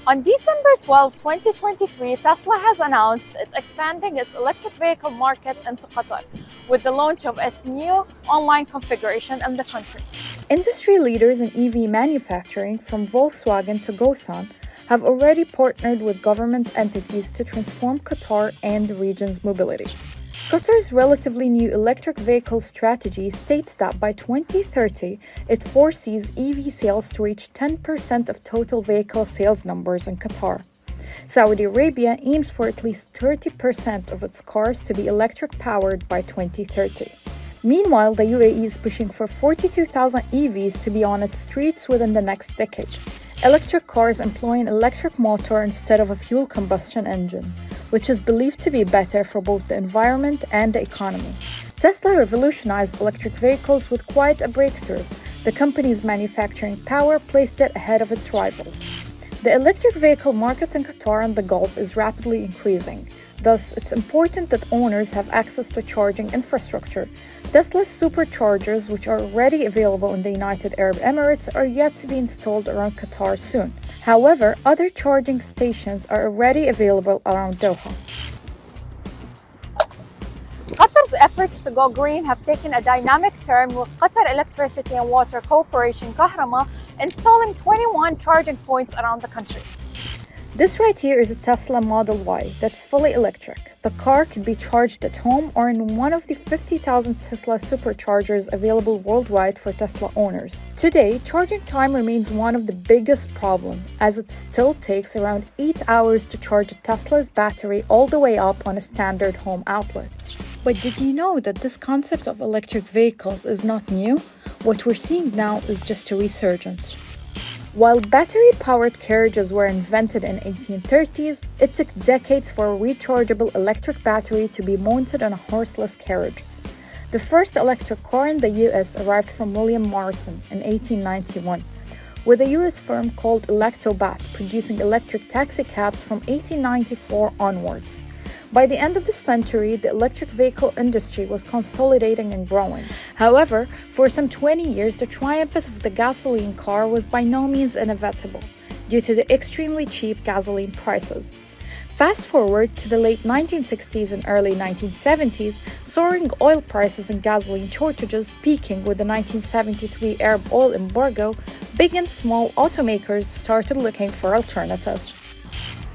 On December 12, 2023, Tesla has announced it's expanding its electric vehicle market into Qatar with the launch of its new online configuration in the country. Industry leaders in EV manufacturing, from Volkswagen to Gosan, have already partnered with government entities to transform Qatar and the region's mobility. Qatar's relatively new electric vehicle strategy states that by 2030, it foresees EV sales to reach 10% of total vehicle sales numbers in Qatar. Saudi Arabia aims for at least 30% of its cars to be electric-powered by 2030. Meanwhile, the UAE is pushing for 42,000 EVs to be on its streets within the next decade. Electric cars employ an electric motor instead of a fuel combustion engine, which is believed to be better for both the environment and the economy. Tesla revolutionized electric vehicles with quite a breakthrough. The company's manufacturing power placed it ahead of its rivals. The electric vehicle market in Qatar and the Gulf is rapidly increasing. Thus, it's important that owners have access to charging infrastructure. Tesla's superchargers, which are already available in the United Arab Emirates, are yet to be installed around Qatar soon. However, other charging stations are already available around Doha. Qatar's efforts to go green have taken a dynamic turn, with Qatar Electricity and Water Corporation Kahrama installing 21 charging points around the country. This right here is a Tesla Model Y that's fully electric. The car can be charged at home or in one of the 50,000 Tesla superchargers available worldwide for Tesla owners. Today, charging time remains one of the biggest problems, as it still takes around 8 hours to charge a Tesla's battery all the way up on a standard home outlet. But did you know that this concept of electric vehicles is not new? What we're seeing now is just a resurgence. While battery-powered carriages were invented in the 1830s, it took decades for a rechargeable electric battery to be mounted on a horseless carriage. The first electric car in the US arrived from William Morrison in 1891, with a US firm called Electobat producing electric taxicabs from 1894 onwards. By the end of the century, the electric vehicle industry was consolidating and growing. However, for some 20 years, the triumph of the gasoline car was by no means inevitable due to the extremely cheap gasoline prices. Fast forward to the late 1960s and early 1970s, soaring oil prices and gasoline shortages peaking with the 1973 Arab oil embargo, big and small automakers started looking for alternatives.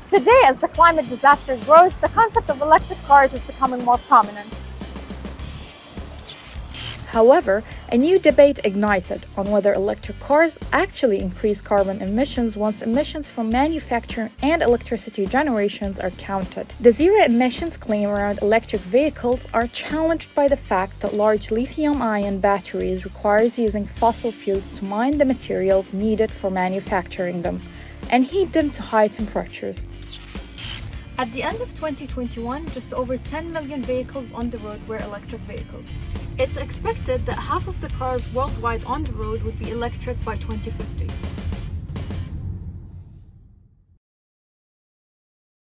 Today, as the climate disaster grows, the concept of electric cars is becoming more prominent. However, a new debate ignited on whether electric cars actually increase carbon emissions once emissions from manufacturing and electricity generations are counted. The zero emissions claim around electric vehicles are challenged by the fact that large lithium-ion batteries requires using fossil fuels to mine the materials needed for manufacturing them and heat them to high temperatures. At the end of 2021, just over 10 million vehicles on the road were electric vehicles. It's expected that half of the cars worldwide on the road would be electric by 2050.